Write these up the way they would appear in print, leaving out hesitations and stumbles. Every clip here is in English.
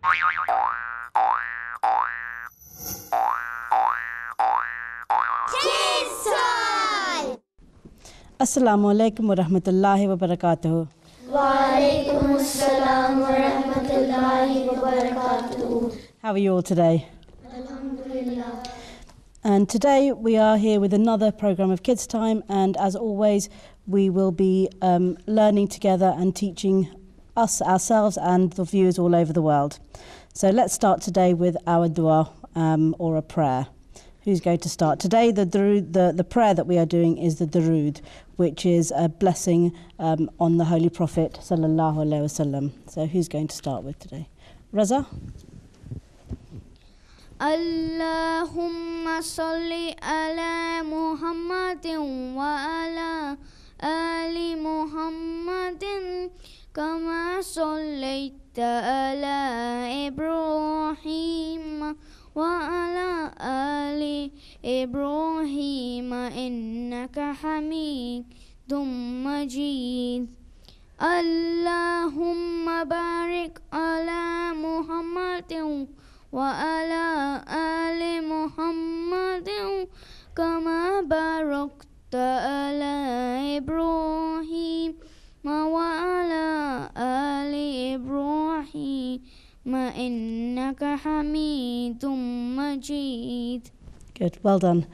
Kids time! Assalamu alaikum wa rahmatullahi wa barakatuh. Wa alaikum assalam wa rahmatullahi wa barakatuh. How are you all today? Alhamdulillah. And today we are here with another program of Kids Time, and as always we will be learning together and teaching ourselves and the viewers all over the world. So let's start today with our dua or a prayer. Who's going to start? Today the prayer that we are doing is the Darood, which is a blessing on the Holy Prophet sallallahu alaihi wasallam. So who's going to start with today? Raza? Allahumma salli ala Muhammadin wa ala ali Muhammadin kama sallaita ala Ibrahim وعلى آل إبراهيم إنك حميد مجيد اللهم بارك على محمد وعلى آل محمد كما باركت على إبراهيم وعلى آل إبراهيم إنك حميد مجيد. Good, well done.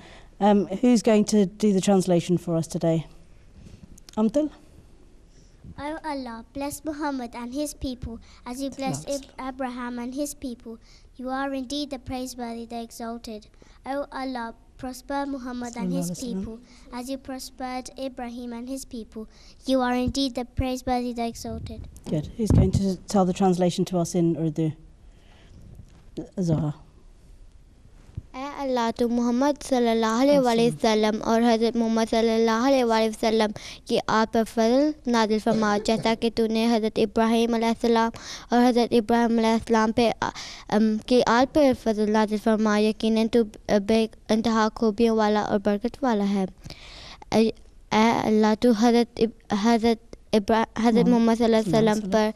Who's going to do the translation for us today? Amtul? O Allah, bless Muhammad and his people as you blessed Abraham and his people. You are indeed the praiseworthy, the exalted. O Allah, prosper Muhammad and his people as you prospered Ibrahim and his people. You are indeed the praiseworthy, the exalted. Good. Who's going to tell the translation to us in Urdu? Zohar. अल्लाह तो मोहम्मद सल्लल्लाहु अलैहि वसल्लम और हज़रत मोहम्मद सल्लल्लाहु अलैहि वसल्लम की आप पर फजल नाज़िल फरमा जैसा कि तूने हज़रत इब्राहीम अलैहिस्सलाम और हज़रत इब्राहीम अलैहिस्सलाम पे की आल पर फजल नाज़िल फरमा यकीनन तू बेइंतहा खूबियों वाला और बरकत वाला है अल्लाह तो हज़रत मोहम्मद सल्लल्लाहु अलैहि वसल्लम पर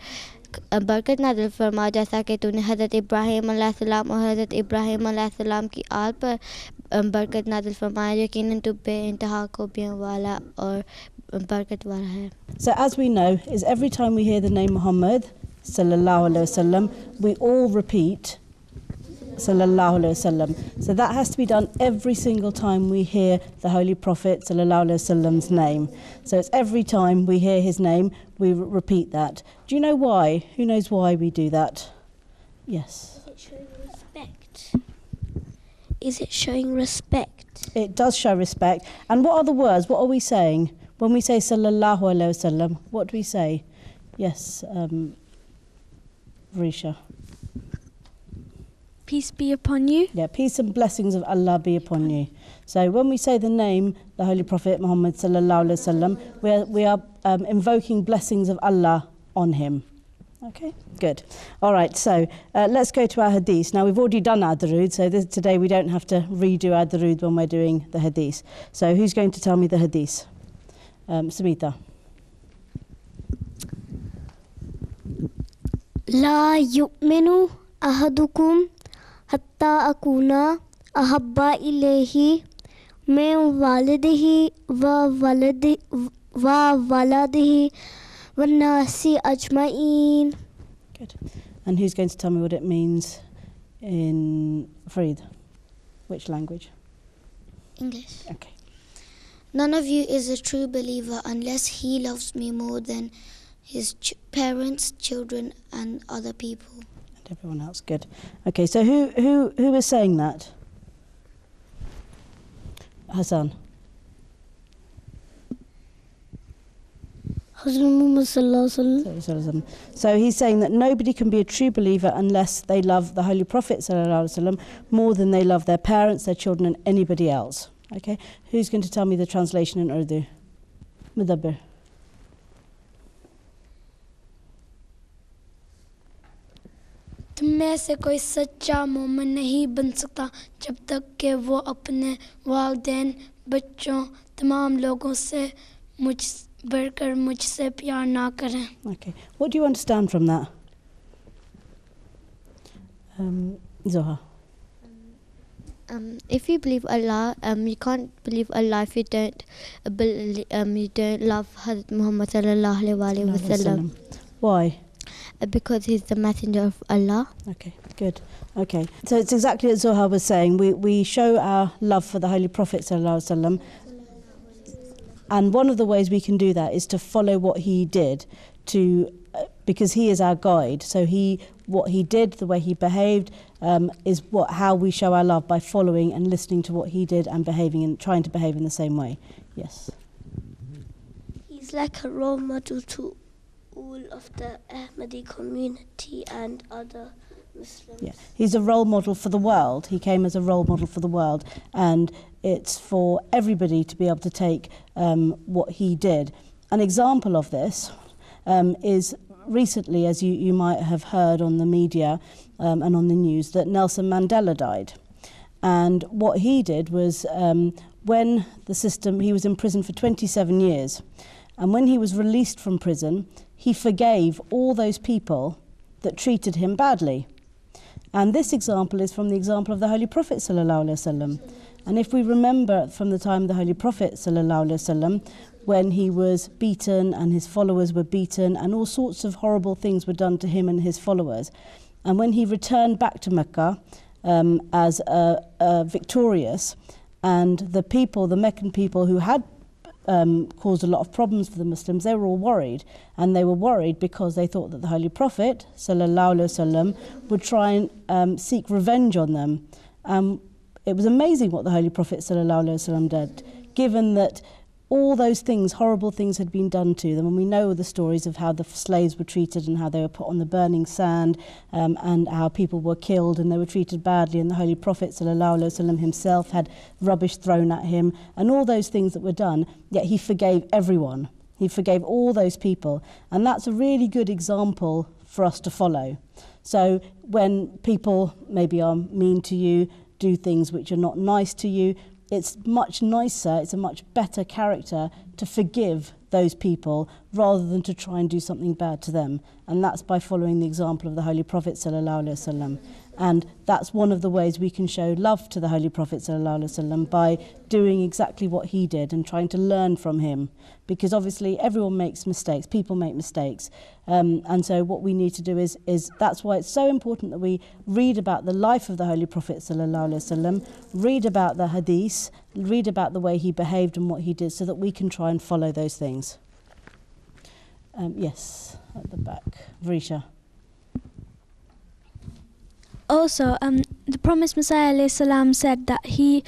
बरकत नाज़िल फरमा जैसा कि तूने हज़रत इब्राहीम अलैहिस्सलाम और हज़रत इब्राहीम अलैहिस्सलाम की आल पर बरकत नाज़िल फरमाया यकीनन तू बेइंतहा खूबियों वाला और बरकत वाला है. So as we know, is every time we hear the name Muhammad sallallahu alaihi wasallam, we all repeat sallallahu alaihi wasallam. So that has to be done every single time we hear the Holy Prophet sallallahu alaihi wasallam's name. So it's every time we hear his name, we repeat that. Do you know why? Who knows why we do that? Yes. Is it showing respect? Is it showing respect? It does show respect. And what are the words? What are we saying? When we say sallallahu alaihi wasallam, what do we say? Yes, Risha. Peace be upon you. Yeah, peace and blessings of Allah be upon you. So when we say the name, the Holy Prophet Muhammad sallallahu alaihi wasallam, we are invoking blessings of Allah on him. Okay, good. All right, so let's go to our Hadith. Now we've already done our Darood, so today we don't have to redo our Darood when we're doing the Hadith. So who's going to tell me the Hadith? Samita. La yu'minu ahadukum hatta akuna ahabba ilayhi min walidihi wa waladihi wa nasi ajma'in. Good. And who's going to tell me what it means in Farid? Which language? English. Okay. None of you is a true believer unless he loves me more than his parents, children, and other people. And everyone else. Good. Okay. So who is saying that? Hassan. So he's saying that nobody can be a true believer unless they love the Holy Prophet ﷺ more than they love their parents, their children, and anybody else. Okay, who's going to tell me the translation in Urdu? Mudabbir. तुम में से कोई सच्चा मोमिन नहीं बन सकता जब तक कि वो अपने वालिदैन, बच्चों, तमाम लोगों से बढ़कर मुझसे प्यार ना करें. Okay, what do you understand from that? Zoha. If you believe Allah, you can't believe Allah if you don't love Hazrat Muhammad sallallahu alaihi wasallam. Why? Because he's the messenger of Allah. Okay, good. Okay, so it's exactly as Zoha was saying. We show our love for the Holy Prophet sallallahu alaihi wasallam, and one of the ways we can do that is to follow what he did, because he is our guide. So what he did, the way he behaved, is how we show our love, by following and listening to what he did and behaving and trying to behave in the same way. Yes. He's like a role model to all of the Ahmadi community and other Muslims. Yeah, he's a role model for the world. He came as a role model for the world, and it's for everybody to be able to take what he did. An example of this is recently, as you might have heard on the media and on the news, that Nelson Mandela died. And what he did was, when he was in prison for 27 years, and when he was released from prison, he forgave all those people that treated him badly. And this example is from the example of the Holy Prophet sallallahu alaihi wasallam. And if we remember from the time of the Holy Prophet sallallahu alaihi wasallam, when he was beaten and his followers were beaten and all sorts of horrible things were done to him and his followers, and when he returned back to Mecca as victorious, and the Meccan people who had caused a lot of problems for the Muslims, they were all worried, and they were worried because they thought that the Holy Prophet sallallahu alaihi wasallam would try and seek revenge on them. It was amazing what the Holy Prophet sallallahu alaihi wasallam did, given that all those things, horrible things, had been done to them. And we know the stories of how the slaves were treated and how they were put on the burning sand, and how people were killed and they were treated badly. And the Holy Prophet ﷺ himself had rubbish thrown at him and all those things that were done, yet he forgave everyone. He forgave all those people. And that's a really good example for us to follow. So when people maybe are mean to you, do things which are not nice to you, it's much nicer, it's a much better character to forgive those people rather than to try and do something bad to them. And that's by following the example of the Holy Prophet ﷺ. And that's one of the ways we can show love to the Holy Prophet ﷺ, by doing exactly what he did and trying to learn from him. Because obviously everyone makes mistakes, people make mistakes. And so what we need to do is that's why it's so important that we read about the life of the Holy Prophet ﷺ, read about the Hadees, read about the way he behaved and what he did, so that we can try and follow those things. Yes, at the back. Varisha. Also, the promised Messiah ﷺ said that he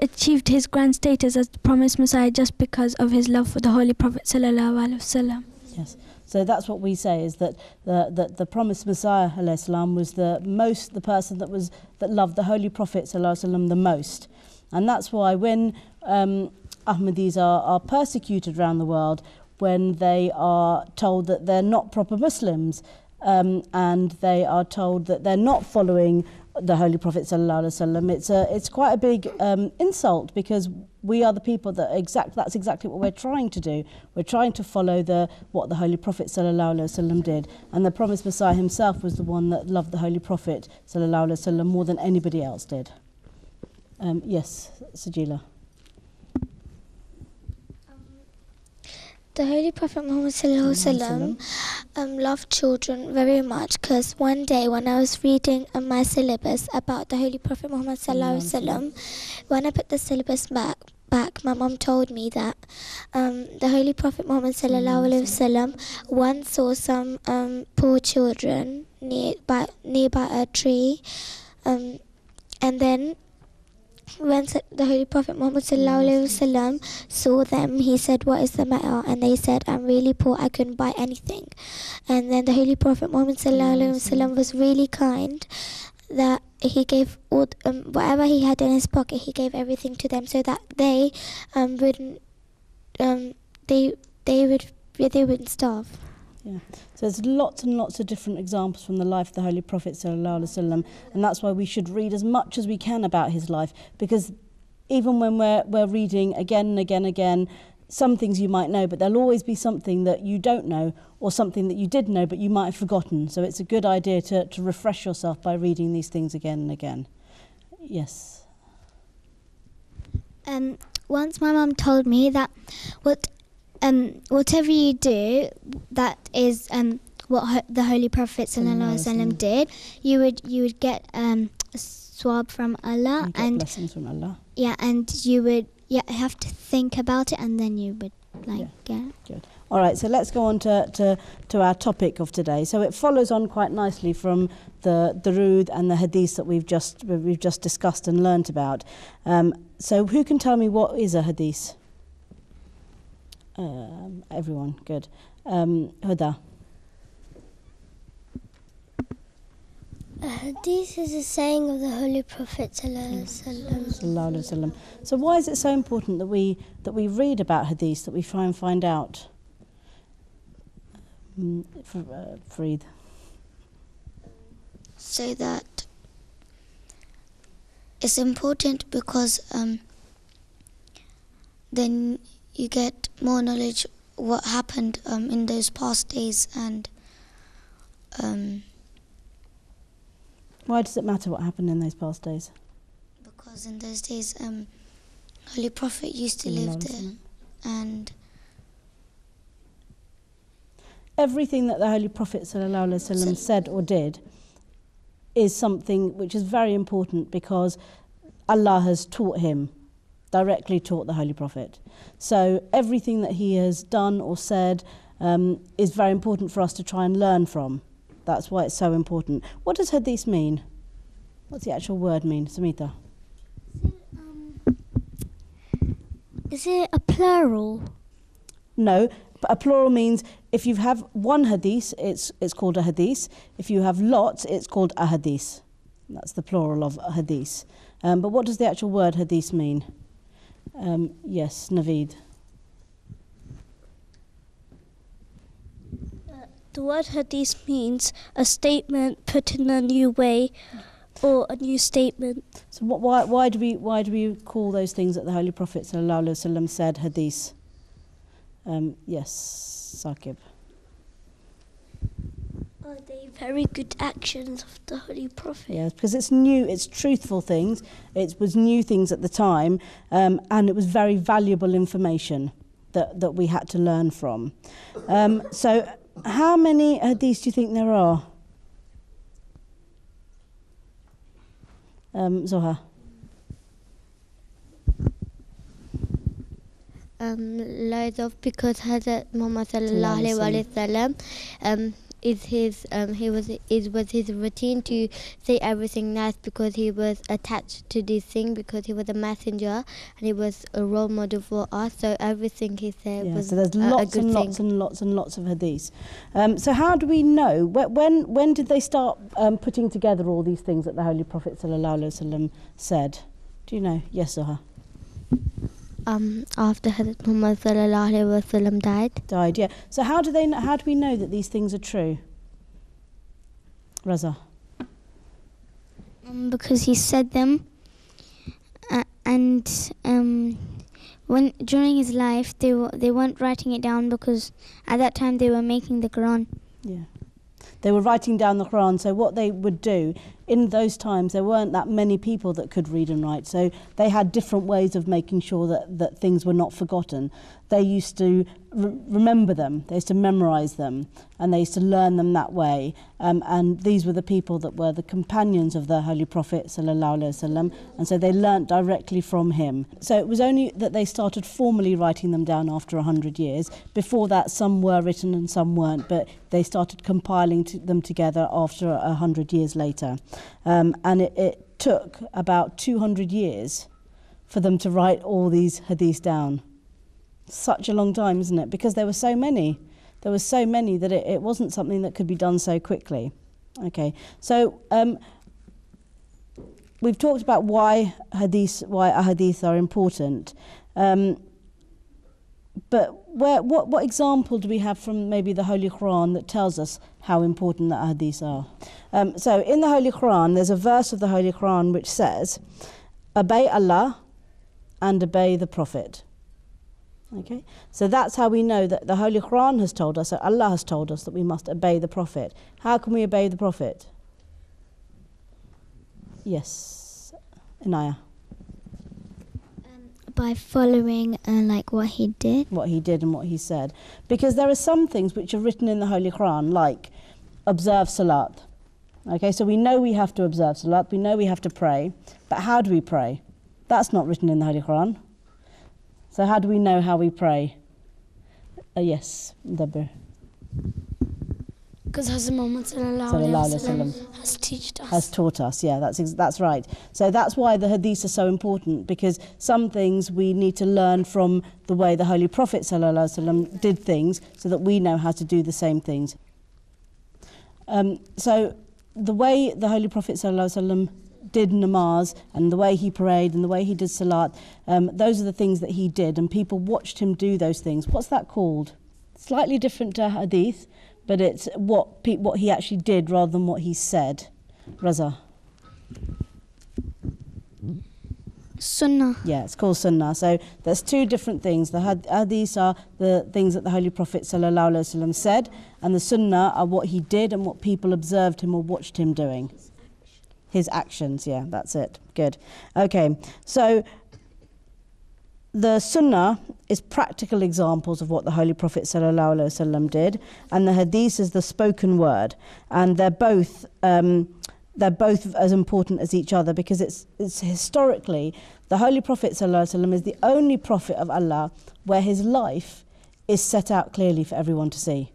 achieved his grand status as the promised Messiah just because of his love for the Holy Prophet ﷺ. Yes, so that's what we say, is that the promised Messiah ﷺ was the person that loved the Holy Prophet ﷺ the most. And that's why when Ahmadis are persecuted around the world, when they are told that they're not proper Muslims, and they are told that they're not following the Holy Prophet ﷺ, it's quite a big insult, because we are the people that's exactly what we're trying to do. We're trying to follow what the Holy Prophet ﷺ did, and the promised Messiah himself was the one that loved the Holy Prophet ﷺ more than anybody else did. Yes, Sajila. The Holy Prophet Muhammad ﷺ loved children very much, because one day when I was reading my syllabus about the Holy Prophet Muhammad ﷺ, when I put the syllabus back, my mom told me that the Holy Prophet Muhammad ﷺ once saw some poor children nearby a tree, and then when the Holy Prophet Muhammad ﷺ saw them, he said, "What is the matter?" And they said, "I'm really poor, I couldn't buy anything." And then the Holy Prophet Muhammad ﷺ was really kind, that he gave all whatever he had in his pocket, he gave everything to them, so that they wouldn't starve. Yeah. So there's lots and lots of different examples from the life of the Holy Prophet ﷺ, and that's why we should read as much as we can about his life, because even when we're reading again and again, some things you might know, but there'll always be something that you don't know, or something that you did know but you might have forgotten. So it's a good idea to refresh yourself by reading these things again and again. Yes. Once my mum told me that whatever you do, that is what the Holy Prophet ﷺ did. You would get a swab from Allah, and blessings from Allah. Yeah, and you would have to think about it, and then you would get it. Good. All right, so let's go on to our topic of today. So it follows on quite nicely from the Durood and the Hadith that we've just discussed and learnt about. So who can tell me what is a Hadith? Everyone, good. Huda. A Hadith is a saying of the Holy Prophet ﷺ. So why is it so important that we read about Hadith, that we try and find out? Fareed. So that it's important because then you get more knowledge what happened in those past days, and why does it matter what happened in those past days? Because in those days Holy Prophet used to live there, and everything that the Holy Prophet ﷺ said or did is something which is very important, because Allah has taught him, directly taught the Holy Prophet. So everything that he has done or said is very important for us to try and learn from. That's why it's so important. What does Hadith mean? What's the actual word mean, Samita? Is it a plural? No, but a plural means if you have one Hadith, it's called a Hadith. If you have lots, it's called a Hadith. That's the plural of a Hadith. But what does the actual word Hadith mean? Yes, Naveed. The word Hadith means a statement put in a new way, or a new statement. So why do we call those things that the Holy Prophet ﷺ said Hadith? Yes, Saqib. Are they very good actions of the Holy Prophet? Yes, because it's new, it's truthful things. It was new things at the time, and it was very valuable information that we had to learn from. So how many Hadiths do you think there are? Zoha. Loads of, because Hazrat Muhammad sallallahu alaihi wasallam it was his routine to say everything nice, because he was attached to this thing, because he was a messenger and he was a role model for us. So everything he said was so there's lots a good and thing. lots and lots and lots of hadiths. So how do we know when did they start putting together all these things that the Holy Prophet sallallahu alaihi wasallam said? Do you know? Yes, Zoha. After Hazrat Muhammad sallallahu alaihi wasallam died. Yeah. So how do we know that these things are true? Raza. Because he said them, and when during his life they weren't writing it down, because at that time they were making the Quran. Yeah. They were writing down the Quran, so what they would do, in those times there weren't that many people that could read and write, so they had different ways of making sure that things were not forgotten. They used to remember them, they used to memorize them, and they used to learn them that way. And these were the people that were the companions of the Holy Prophet sallallahu alaihi wasallam, and so they learnt directly from him. So it was only that they started formally writing them down after 100 years. Before that, some were written and some weren't, but they started compiling them together after 100 years later. And it took about 200 years for them to write all these hadiths down. Such a long time, isn't it? Because there were so many. There were so many that it wasn't something that could be done so quickly. Okay, so we've talked about why ahadith are important. But what example do we have from maybe the Holy Quran that tells us how important the ahadith are? So in the Holy Quran, there's a verse of the Holy Quran which says, "Obey Allah and obey the Prophet." Okay, so that's how we know that the Holy Quran has told us, that Allah has told us that we must obey the Prophet. How can we obey the Prophet? Yes, Inaya. By following like what he did. What he did and what he said. Because there are some things which are written in the Holy Quran, like observe Salat. Okay, so we know we have to observe Salat, we know we have to pray, but how do we pray? That's not written in the Holy Quran. So how do we know how we pray? Yes, Dabir. Because Hazrat Muhammad has taught us, yeah, that's right. So that's why the Hadiths are so important, because some things we need to learn from the way the Holy Prophet ﷺ did things, so that we know how to do the same things. So the way the Holy Prophet ﷺ did namaz, and the way he prayed, and the way he did salat, those are the things that he did, and people watched him do those things. What's that called? Slightly different to Hadith, but it's what he actually did rather than what he said. Raza. Sunnah. Yeah, it's called Sunnah. So there's two different things. The Hadiths are the things that the Holy Prophet ﷺ said, and the Sunnah are what he did and what people observed him or watched him doing. His actions, yeah, that's it. Good. Okay, so the Sunnah is practical examples of what the Holy Prophet ﷺ did, and the Hadith is the spoken word, and they're both as important as each other, because it's historically the Holy Prophet ﷺ is the only prophet of Allah where his life is set out clearly for everyone to see.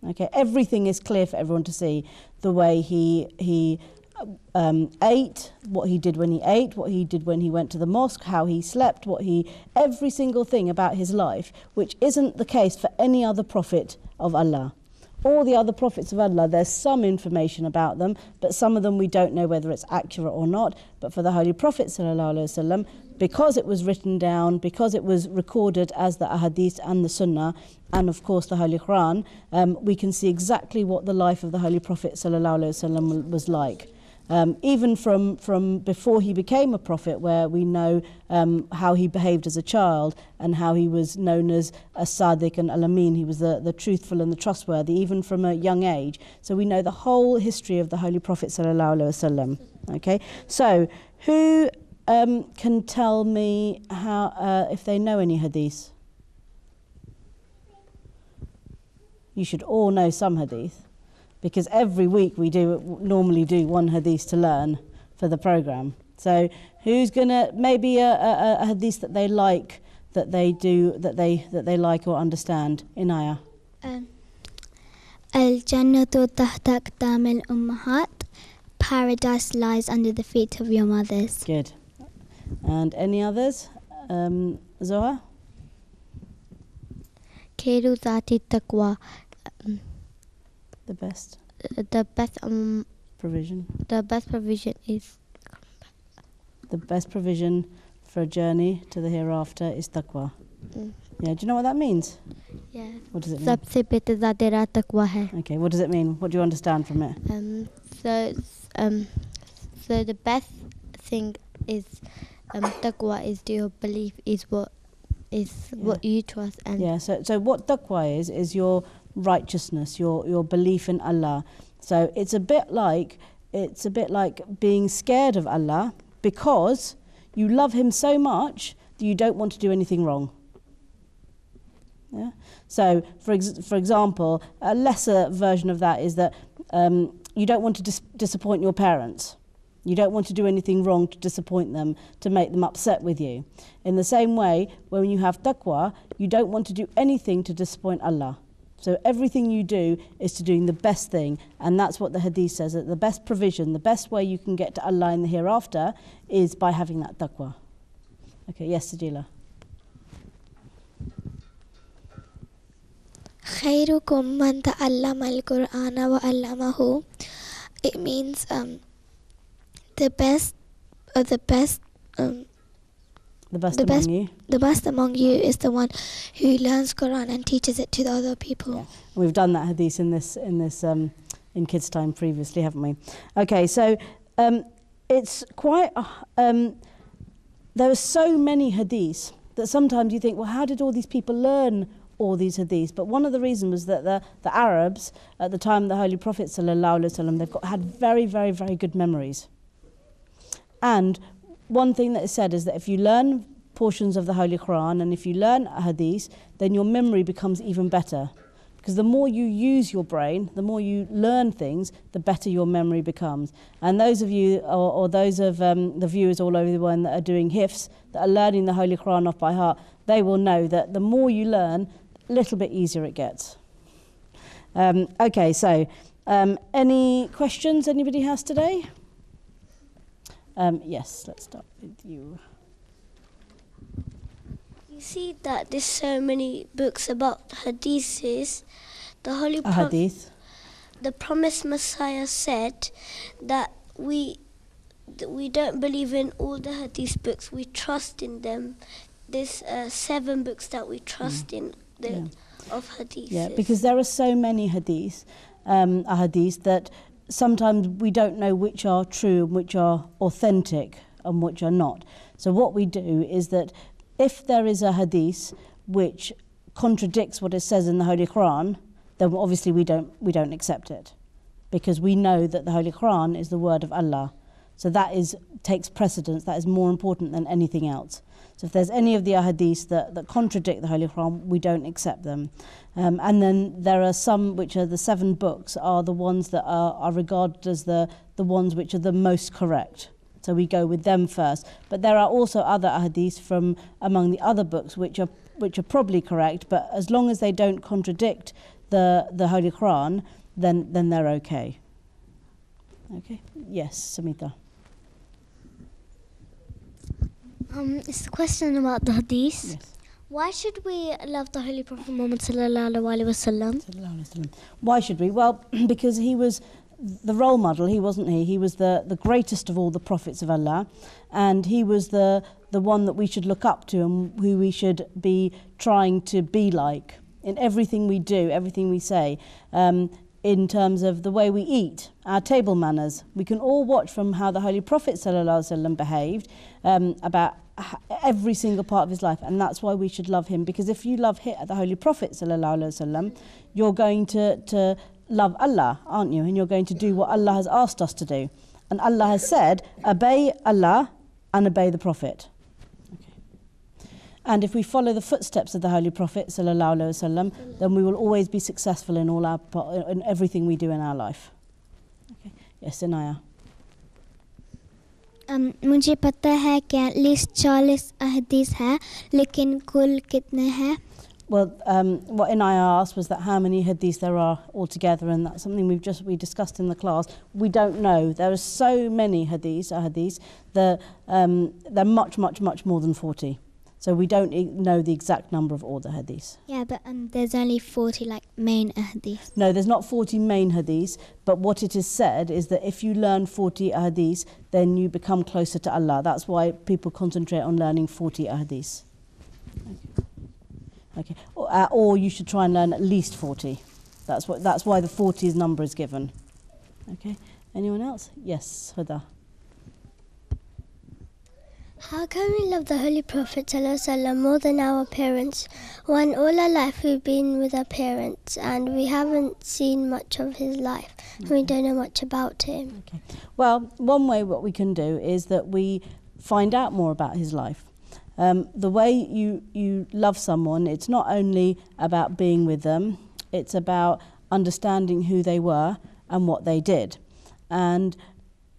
Okay, everything is clear for everyone to see. The way he ate, what he did when he ate, what he did when he went to the mosque, how he slept, every single thing about his life, which isn't the case for any other prophet of Allah. All the other prophets of Allah, there's some information about them, but some of them we don't know whether it's accurate or not. But for the Holy Prophet ﷺ, because it was written down, because it was recorded as the Ahadith and the Sunnah, and of course the Holy Quran, we can see exactly what the life of the Holy Prophet ﷺ was like. Even from before he became a prophet, where we know how he behaved as a child and how he was known as As-Sadiq and Al-Amin. He was the truthful and the trustworthy, even from a young age. So we know the whole history of the Holy Prophet ﷺ. Okay, so who can tell me how if they know any hadith? You should all know some hadith, because every week we normally do one hadith to learn for the program. So who's gonna maybe a hadith that they like, that they like or understand? Inaya. Al-Jannatu tahta aqdam al-ummahat. Paradise lies under the feet of your mothers. Good. And any others? Zoha? Khairu zati taqwa. The best provision. provision. The best provision is The best provision for a journey to the hereafter is taqwa. Yeah, do you know what that means? yeah. What does it mean? सबसे बेहतर तेरा तकवा है. Okay, what does it mean? What do you understand from it? So the best thing is taqwa is your belief is what you trust, and Yeah, so what taqwa is your righteousness, your belief in Allah. So it's a bit like being scared of Allah because you love him so much that you don't want to do anything wrong. Yeah. So for example, a lesser version of that is that you don't want to disappoint your parents. You don't want to do anything wrong to disappoint them, to make them upset with you. In the same way, when you have taqwa, you don't want to do anything to disappoint Allah. So everything you do is to doing the best thing, and that's what the Hadith says, that the best provision, the best way you can get to Allah in the hereafter is by having that taqwa. Okay, yes, Sajila. خيركم من تعلم القرآن وعلمه. It means the best among you is the one who learns Quran and teaches it to the other people. Yeah. We've done that hadith in kids' time previously, haven't we? Okay, so it's quite. There are so many hadiths that sometimes you think, well, how did all these people learn all these hadiths? But one of the reasons was that the Arabs, at the time of the Holy Prophet ﷺ, had very, very, very good memories. And one thing that is said is that if you learn portions of the Holy Quran and if you learn a hadith, then your memory becomes even better. Because the more you use your brain, the more you learn things, the better your memory becomes. And those of you, or those of the viewers all over the world that are doing hifz, that are learning the Holy Quran off by heart, they will know that the more you learn, a little bit easier it gets. Okay, so any questions anybody has today? Yes, let's start with you. You see that there's so many books about hadiths. The Holy Hadith. The promised Messiah said that we don't believe in all the hadith books. We trust in them. There's 7 books that we trust in of hadiths. Yeah, because there are so many hadiths that sometimes we don't know which are true and which are authentic and which are not. So what we do is that if there is a hadith which contradicts what it says in the Holy Quran, then obviously we don't accept it, because we know that the Holy Quran is the word of Allah. So that takes precedence, that is more important than anything else. So if there's any of the ahadith that contradict the Holy Quran, we don't accept them. And then there are some which are the 7 books are the ones that are regarded as the ones which are the most correct. So we go with them first. But there are also other ahadith from among the other books which are probably correct, but as long as they don't contradict the Holy Quran, then they're okay. Okay. Yes, Samita. It's a question about the hadith. Yes. Why should we love the Holy Prophet Muhammad sallallahu alaihi wasallam? Why should we? Well, because he was the role model, wasn't he? He was the greatest of all the prophets of Allah, and he was the one that we should look up to and who we should be trying to be like in everything we do, everything we say. In terms of the way we eat, our table manners. We can all watch from how the Holy Prophet ﷺ behaved about every single part of his life, and that's why we should love him, because if you love the Holy Prophet ﷺ, you're going to love Allah, aren't you? And you're going to do what Allah has asked us to do. And Allah has said, obey Allah and obey the Prophet. And if we follow the footsteps of the Holy Prophet ﷺ, then we will always be successful in everything we do in our life. Okay. Yes, Inaya. मुझे पता है कि at least 40 अहदीस है, लेकिन कुल कितने हैं? Well, what Inaya asked was that how many hadiths there are altogether, and that's something we discussed in the class. We don't know. There are so many hadiths. They're much, much, much more than 40. So we don't know the exact number of all the hadiths. Yeah, but there's only 40 main hadiths. No, there's not 40 main hadiths, but what it is said is that if you learn 40 hadiths, then you become closer to Allah. That's why people concentrate on learning 40 hadiths. Okay. Or you should try and learn at least 40. That's why the 40 number is given. Okay. Anyone else? Yes, Huda. How can we love the Holy Prophet ﷺ more than our parents, when all our life we've been with our parents and we haven't seen much of his life, and we don't know much about him? Okay. Well, one way what we can do is that we find out more about his life. The way you love someone, it's not only about being with them, it's about understanding who they were and what they did. And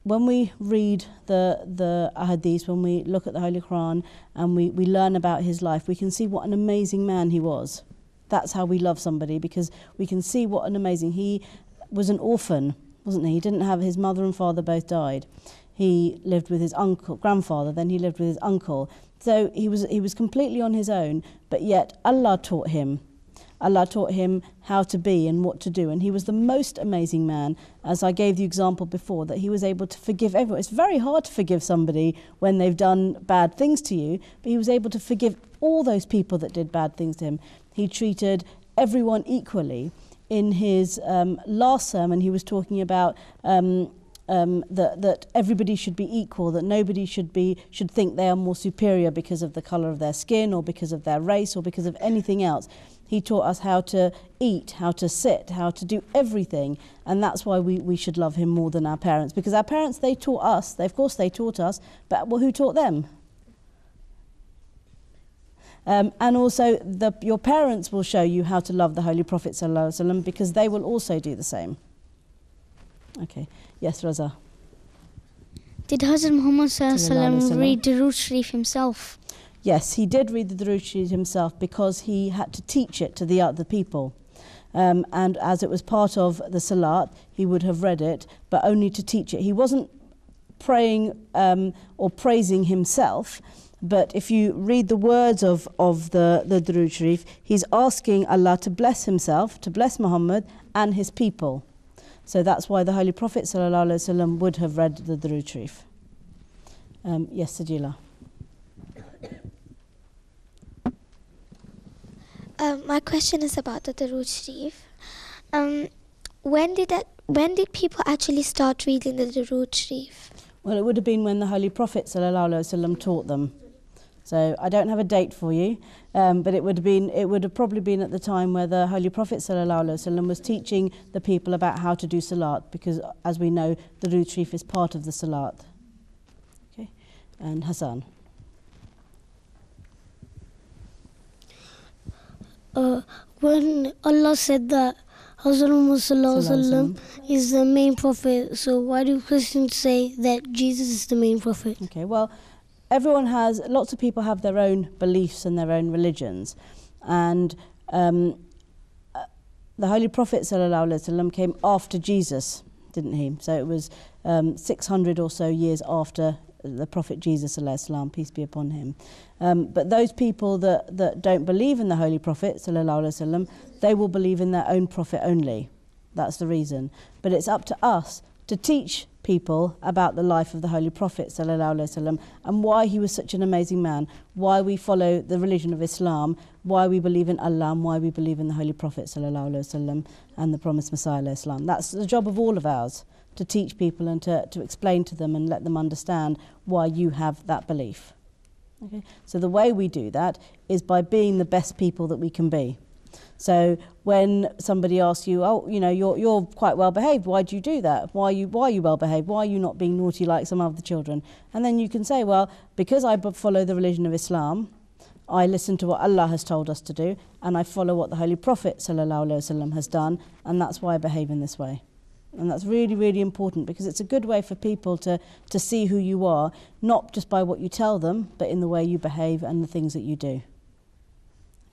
when we read the ahadith, when we look at the Holy Quran and we learn about his life, we can see what an amazing man he was. That's how we love somebody, because we can see what an amazing... He was an orphan, wasn't he? He didn't have his mother and father both died. He lived with his grandfather, then he lived with his uncle. So he was completely on his own, but yet Allah taught him. Allah taught him how to be and what to do, and he was the most amazing man. As I gave the example before, that he was able to forgive everyone. It's very hard to forgive somebody when they've done bad things to you, but he was able to forgive all those people that did bad things to him. He treated everyone equally. In his last sermon, he was talking about that everybody should be equal, that nobody should think they are more superior because of the colour of their skin or because of their race or because of anything else. He taught us how to eat, how to sit, how to do everything, and that's why we should love him more than our parents, because our parents, they taught us, of course they taught us, but well, who taught them? And also your parents will show you how to love the Holy Prophet ﷺ, because they will also do the same. Okay, yes, Raza. Did Hazrat Muhammad ﷺ read Durood Sharif himself? Yes, he did read the Durood Sharif himself because he had to teach it to the other people. And as it was part of the Salat, he would have read it, but only to teach it. He wasn't praying or praising himself, but if you read the words of the Durood Sharif, he's asking Allah to bless himself, to bless Muhammad and his people. So that's why the Holy Prophet ﷺ would have read the Durood Sharif. Yes, Sajila. My question is about the Durood Sharif. When did people actually start reading the Durood Sharif? Well, it would have been when the Holy Prophet ﷺ taught them. So I don't have a date for you, but it would have probably been at the time where the Holy Prophet ﷺ was teaching the people about how to do Salat, because as we know, the Durood Sharif is part of the Salat. Okay, and Hassan. When Allah said that Hazrat Muhammad ﷺ is the main prophet, so why do Christians say that Jesus is the main prophet? Okay, well, lots of people have their own beliefs and their own religions, and the Holy Prophet ﷺ came after Jesus, didn't he? So it was 600 or so years after the Prophet Jesus ﷺ, peace be upon him. But those people that don't believe in the Holy Prophet ﷺ, they will believe in their own prophet only. That's the reason. But it's up to us to teach people about the life of the Holy Prophet ﷺ and why he was such an amazing man, why we follow the religion of Islam, why we believe in Allah, and why we believe in the Holy Prophet ﷺ and the promised Messiah ﷺ. That's the job of all of ours, to teach people and to explain to them and let them understand why you have that belief. Okay? So the way we do that is by being the best people that we can be. So when somebody asks you, oh, you know, you're quite well behaved, why do you do that? Why are you well behaved? Why are you not being naughty like some other children? And then you can say, well, because I follow the religion of Islam, I listen to what Allah has told us to do, and I follow what the Holy Prophet ﷺ has done, and that's why I behave in this way. And that's really, really important, because it's a good way for people to see who you are, not just by what you tell them, but in the way you behave and the things that you do.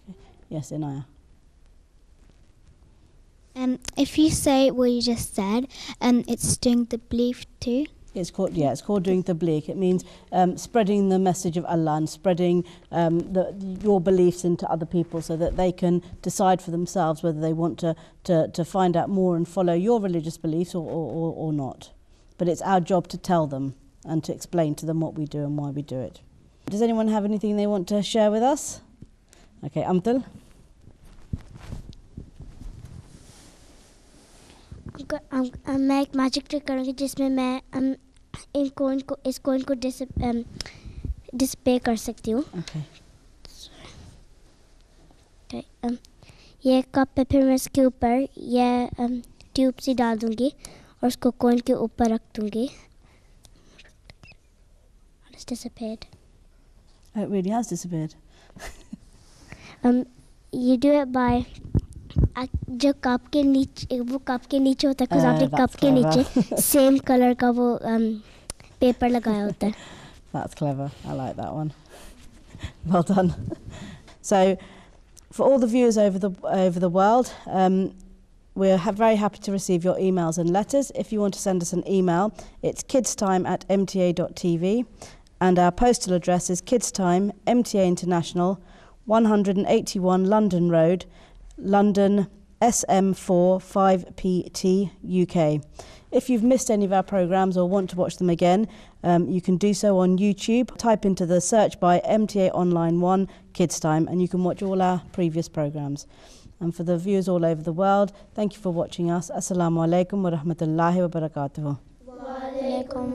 Okay. Yes, Inaya. If you say what you just said, it's doing the belief too. It's called doing tabligh. It means spreading the message of Allah and spreading your beliefs into other people so that they can decide for themselves whether they want to find out more and follow your religious beliefs or not. But it's our job to tell them and to explain to them what we do and why we do it. Does anyone have anything they want to share with us? Okay, Amtal. मैं एक magic trick करूँगी जिसमें मैं इस coin को display कर सकती हूँ. ये कप पे फिर मैं इसके ऊपर ये ट्यूब सी डाल दूँगी और उसको कॉइन के ऊपर रख दूँगी. It's disappeared. It really has disappeared. You do it by जो कप के नीचे होता है, because आपने कप के नीचे same color का वो paper लगाया होता है. That's clever. I like that one. Well done. So, for all the viewers over the world, we're very happy to receive your emails and letters. If you want to send us an email, it's kidstime@mta.tv, and our postal address is Kidstime, MTA International, 181 London Road, London SM4 5PT UK. If you've missed any of our programmes or want to watch them again, you can do so on YouTube. Type into the search by MTA Online 1 Kids Time and you can watch all our previous programmes. And for the viewers all over the world, thank you for watching us. Assalamu alaikum wa rahmatullahi wa barakatuhu. Alaikum.